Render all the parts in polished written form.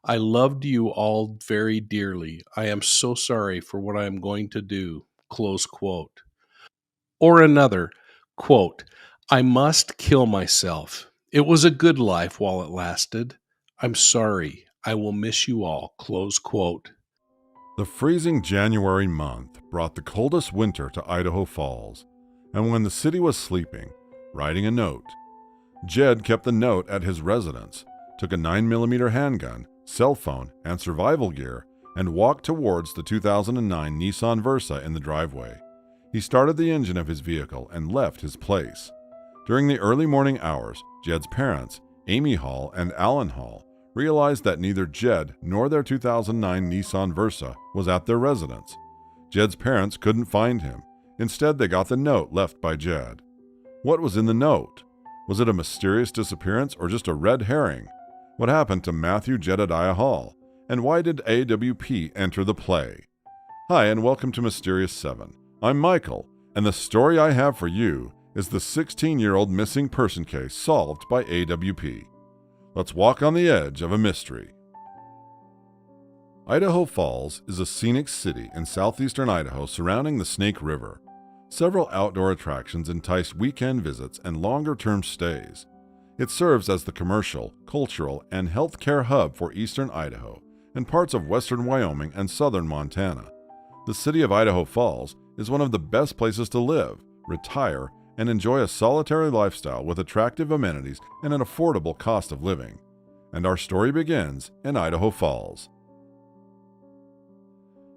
I loved you all very dearly. I am so sorry for what I am going to do. Close quote. Or another, quote, I must kill myself. It was a good life while it lasted. I'm sorry. I will miss you all. Close quote. The freezing January month brought the coldest winter to Idaho Falls, and when the city was sleeping, writing a note, Jed kept the note at his residence, took a 9mm handgun, cell phone, and survival gear, and walked towards the 2009 Nissan Versa in the driveway. He started the engine of his vehicle and left his place. During the early morning hours, Jed's parents, Amy Hall and Alan Hall, realized that neither Jed nor their 2009 Nissan Versa was at their residence. Jed's parents couldn't find him. Instead, they got the note left by Jed. What was in the note? Was it a mysterious disappearance or just a red herring? What happened to Matthew Jedediah Hall? And why did AWP enter the play? Hi, and welcome to Mysterious 7. I'm Michael, and the story I have for you is the 16-year-old missing person case solved by AWP. Let's walk on the edge of a mystery. Idaho Falls is a scenic city in southeastern Idaho surrounding the Snake River. Several outdoor attractions entice weekend visits and longer-term stays. It serves as the commercial, cultural, and healthcare hub for eastern Idaho and parts of western Wyoming and southern Montana. The city of Idaho Falls is one of the best places to live, retire, and enjoy a solitary lifestyle with attractive amenities and an affordable cost of living. And our story begins in Idaho Falls.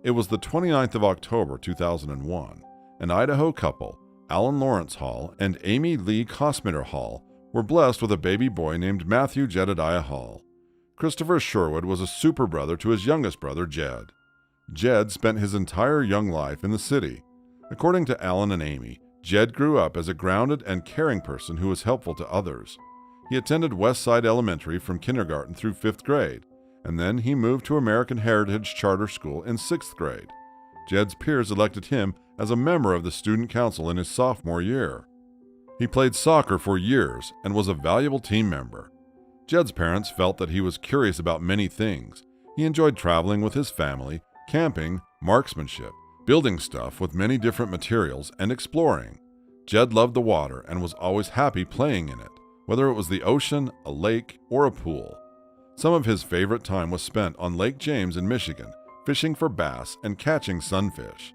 It was the 29th of October 2001. An Idaho couple, Alan Lawrence Hall and Amy Lee Kosmitter Hall, were blessed with a baby boy named Matthew Jedediah Hall. Christopher Sherwood was a super brother to his youngest brother, Jed. Jed spent his entire young life in the city. According to Alan and Amy, Jed grew up as a grounded and caring person who was helpful to others. He attended Westside Elementary from kindergarten through 5th grade, and then he moved to American Heritage Charter School in 6th grade. Jed's peers elected him as a member of the student council in his sophomore year. He played soccer for years and was a valuable team member. Jed's parents felt that he was curious about many things. He enjoyed traveling with his family, camping, marksmanship, building stuff with many different materials, and exploring. Jed loved the water and was always happy playing in it, whether it was the ocean, a lake, or a pool. Some of his favorite time was spent on Lake James in Michigan, fishing for bass and catching sunfish.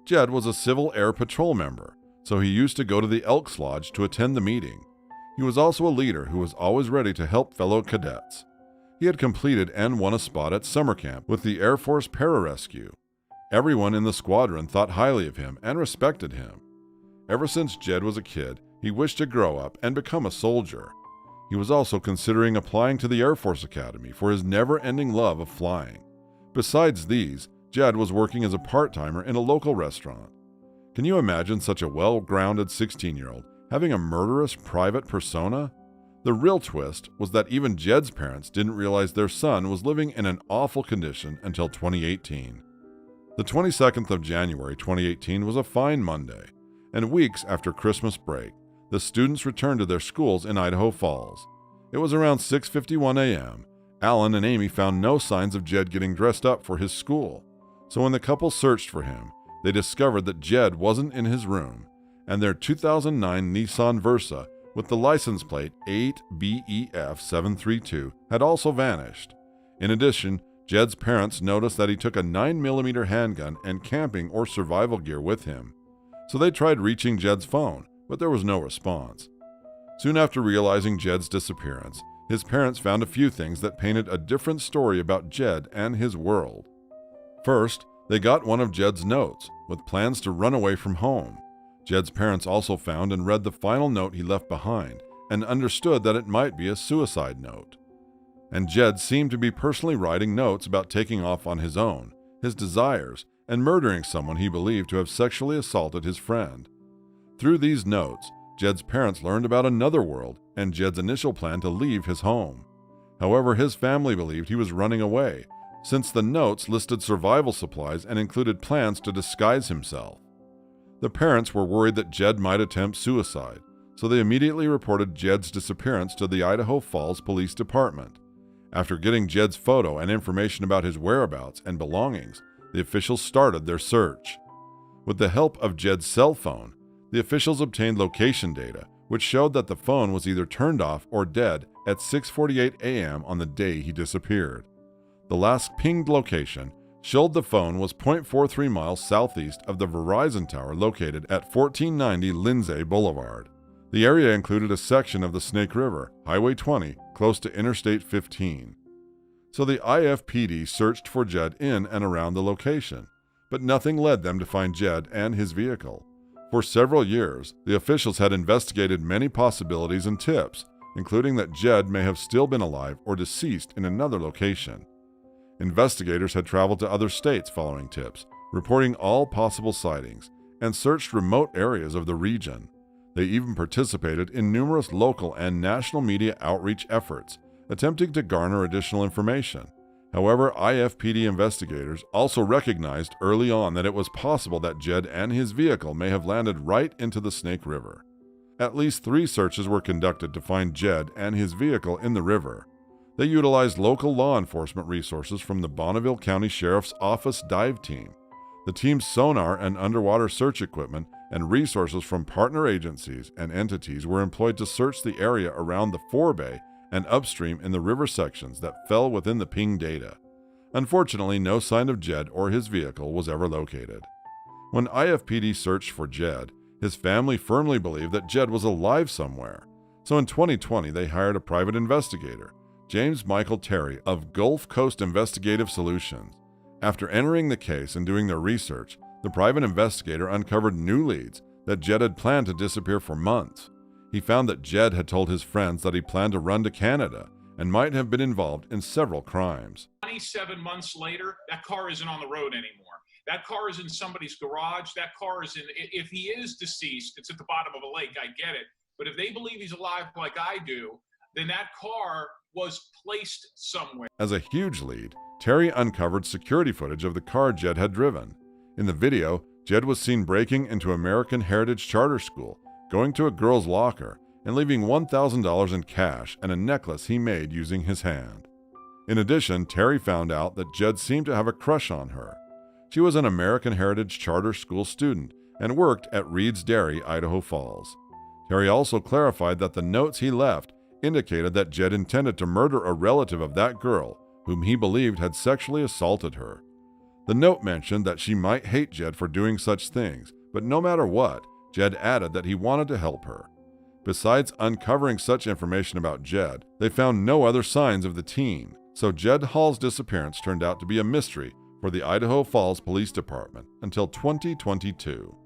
Jed was a Civil Air Patrol member, so he used to go to the Elks Lodge to attend the meeting. He was also a leader who was always ready to help fellow cadets. He had completed and won a spot at summer camp with the Air Force Pararescue. Everyone in the squadron thought highly of him and respected him. Ever since Jed was a kid, he wished to grow up and become a soldier. He was also considering applying to the Air Force Academy for his never-ending love of flying. Besides these, Jed was working as a part-timer in a local restaurant. Can you imagine such a well-grounded 16-year-old having a murderous private persona? The real twist was that even Jed's parents didn't realize their son was living in an awful condition until 2018. The 22nd of January 2018 was a fine Monday, and weeks after Christmas break, the students returned to their schools in Idaho Falls. It was around 6:51 a.m. Alan and Amy found no signs of Jed getting dressed up for his school, so when the couple searched for him, they discovered that Jed wasn't in his room, and their 2009 Nissan Versa with the license plate 8BEF732 had also vanished. In addition, Jed's parents noticed that he took a 9mm handgun and camping or survival gear with him, so they tried reaching Jed's phone, but there was no response. Soon after realizing Jed's disappearance, his parents found a few things that painted a different story about Jed and his world. First, they got one of Jed's notes, with plans to run away from home. Jed's parents also found and read the final note he left behind, and understood that it might be a suicide note. And Jed seemed to be personally writing notes about taking off on his own, his desires, and murdering someone he believed to have sexually assaulted his friend. Through these notes, Jed's parents learned about another world and Jed's initial plan to leave his home. However, his family believed he was running away, since the notes listed survival supplies and included plans to disguise himself. The parents were worried that Jed might attempt suicide, so they immediately reported Jed's disappearance to the Idaho Falls Police Department. After getting Jed's photo and information about his whereabouts and belongings, the officials started their search. With the help of Jed's cell phone, the officials obtained location data, which showed that the phone was either turned off or dead at 6:48 a.m. on the day he disappeared. The last pinged location showed the phone was 0.43 miles southeast of the Verizon tower located at 1490 Lindsay Boulevard. The area included a section of the Snake River, Highway 20, close to Interstate 15. So the IFPD searched for Jed in and around the location, but nothing led them to find Jed and his vehicle. For several years, the officials had investigated many possibilities and tips, including that Jed may have still been alive or deceased in another location. Investigators had traveled to other states following tips, reporting all possible sightings, and searched remote areas of the region. They even participated in numerous local and national media outreach efforts, attempting to garner additional information. However, IFPD investigators also recognized early on that it was possible that Jed and his vehicle may have landed right into the Snake River. At least 3 searches were conducted to find Jed and his vehicle in the river. They utilized local law enforcement resources from the Bonneville County Sheriff's Office dive team, the team's sonar and underwater search equipment, and resources from partner agencies and entities were employed to search the area around the forebay and upstream in the river sections that fell within the ping data. Unfortunately, no sign of Jed or his vehicle was ever located. When IFPD searched for Jed, his family firmly believed that Jed was alive somewhere. So in 2020, they hired a private investigator, James Michael Terry of Gulf Coast Investigative Solutions. After entering the case and doing their research, the private investigator uncovered new leads that Jed had planned to disappear for months. He found that Jed had told his friends that he planned to run to Canada and might have been involved in several crimes. 27 months later, that car isn't on the road anymore. That car is in somebody's garage. That car is in, if he is deceased, it's at the bottom of a lake, I get it. But if they believe he's alive like I do, then that car was placed somewhere. As a huge lead, Terry uncovered security footage of the car Jed had driven. In the video, Jed was seen breaking into American Heritage Charter School, going to a girl's locker, and leaving $1,000 in cash and a necklace he made using his hand. In addition, Terry found out that Jed seemed to have a crush on her. She was an American Heritage Charter School student and worked at Reed's Dairy, Idaho Falls. Terry also clarified that the notes he left indicated that Jed intended to murder a relative of that girl, whom he believed had sexually assaulted her. The note mentioned that she might hate Jed for doing such things, but no matter what, Jed added that he wanted to help her. Besides uncovering such information about Jed, they found no other signs of the teen, so Jed Hall's disappearance turned out to be a mystery for the Idaho Falls Police Department until 2022.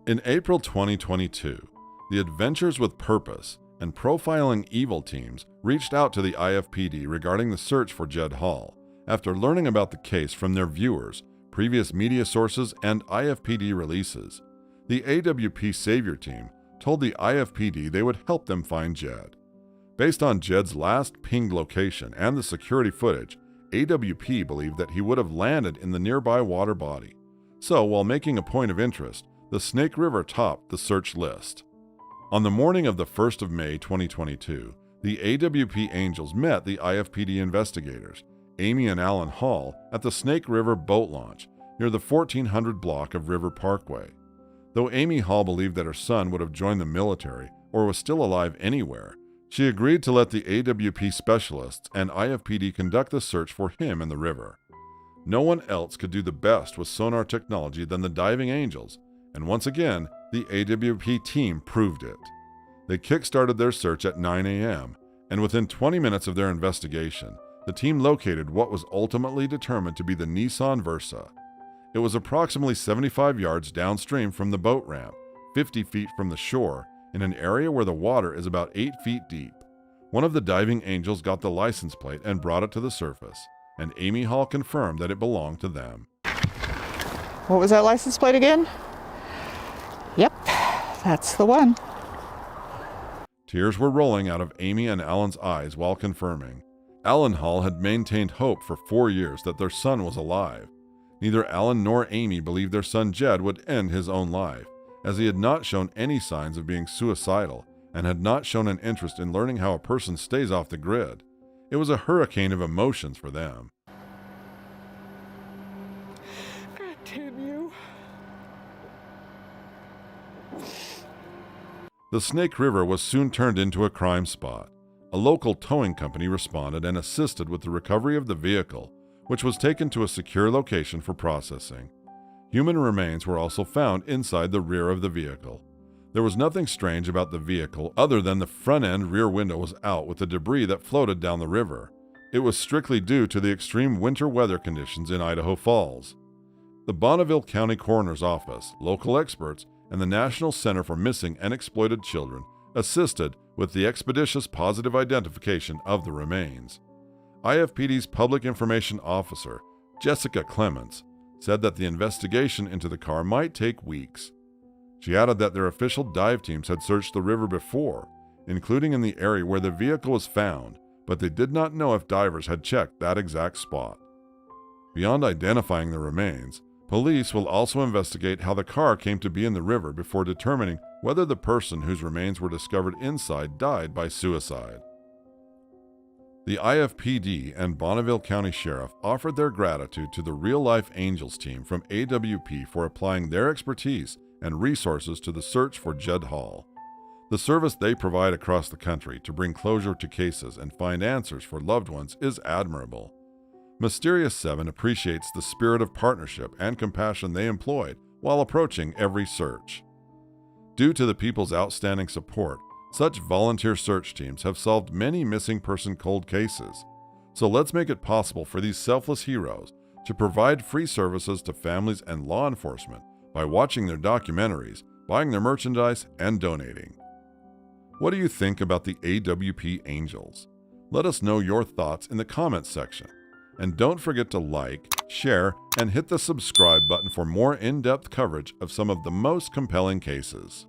In April 2022, the Adventures with Purpose and Profiling Evil teams reached out to the IFPD regarding the search for Jed Hall after learning about the case from their viewers, previous media sources, and IFPD releases. The AWP Savior team told the IFPD they would help them find Jed. Based on Jed's last pinged location and the security footage, AWP believed that he would have landed in the nearby water body. So, while making a point of interest, the Snake River topped the search list. On the morning of the 1st of May 2022, the AWP Angels met the IFPD investigators, Amy and Alan Hall, at the Snake River boat launch near the 1400 block of River Parkway. Though Amy Hall believed that her son would have joined the military or was still alive anywhere, she agreed to let the AWP specialists and IFPD conduct the search for him in the river. No one else could do the best with sonar technology than the diving angels, and once again, the AWP team proved it. They kick-started their search at 9 a.m., and within 20 minutes of their investigation, the team located what was ultimately determined to be the Nissan Versa. It was approximately 75 yards downstream from the boat ramp, 50 feet from the shore, in an area where the water is about 8 feet deep. One of the diving angels got the license plate and brought it to the surface, and Amy Hall confirmed that it belonged to them. What was that license plate again? Yep, that's the one. Tears were rolling out of Amy and Alan's eyes while confirming. Alan Hall had maintained hope for 4 years that their son was alive. Neither Alan nor Amy believed their son Jed would end his own life, as he had not shown any signs of being suicidal and had not shown an interest in learning how a person stays off the grid. It was a hurricane of emotions for them. God damn you. The Snake River was soon turned into a crime spot. A local towing company responded and assisted with the recovery of the vehicle, which was taken to a secure location for processing. Human remains were also found inside the rear of the vehicle. There was nothing strange about the vehicle other than the front-end rear window was out with the debris that floated down the river. It was strictly due to the extreme winter weather conditions in Idaho Falls. The Bonneville County Coroner's Office, local experts, and the National Center for Missing and Exploited Children assisted with the expeditious positive identification of the remains. IFPD's Public Information Officer, Jessica Clements, said that the investigation into the car might take weeks. She added that their official dive teams had searched the river before, including in the area where the vehicle was found, but they did not know if divers had checked that exact spot. Beyond identifying the remains, police will also investigate how the car came to be in the river before determining whether the person whose remains were discovered inside died by suicide. The IFPD and Bonneville County Sheriff offered their gratitude to the Real Life Angels team from AWP for applying their expertise and resources to the search for Jed Hall. The service they provide across the country to bring closure to cases and find answers for loved ones is admirable. Mysterious 7 appreciates the spirit of partnership and compassion they employed while approaching every search. Due to the people's outstanding support, such volunteer search teams have solved many missing person cold cases. So let's make it possible for these selfless heroes to provide free services to families and law enforcement by watching their documentaries, buying their merchandise, and donating. What do you think about the AWP Angels? Let us know your thoughts in the comments section. And don't forget to like, share, and hit the subscribe button for more in-depth coverage of some of the most compelling cases.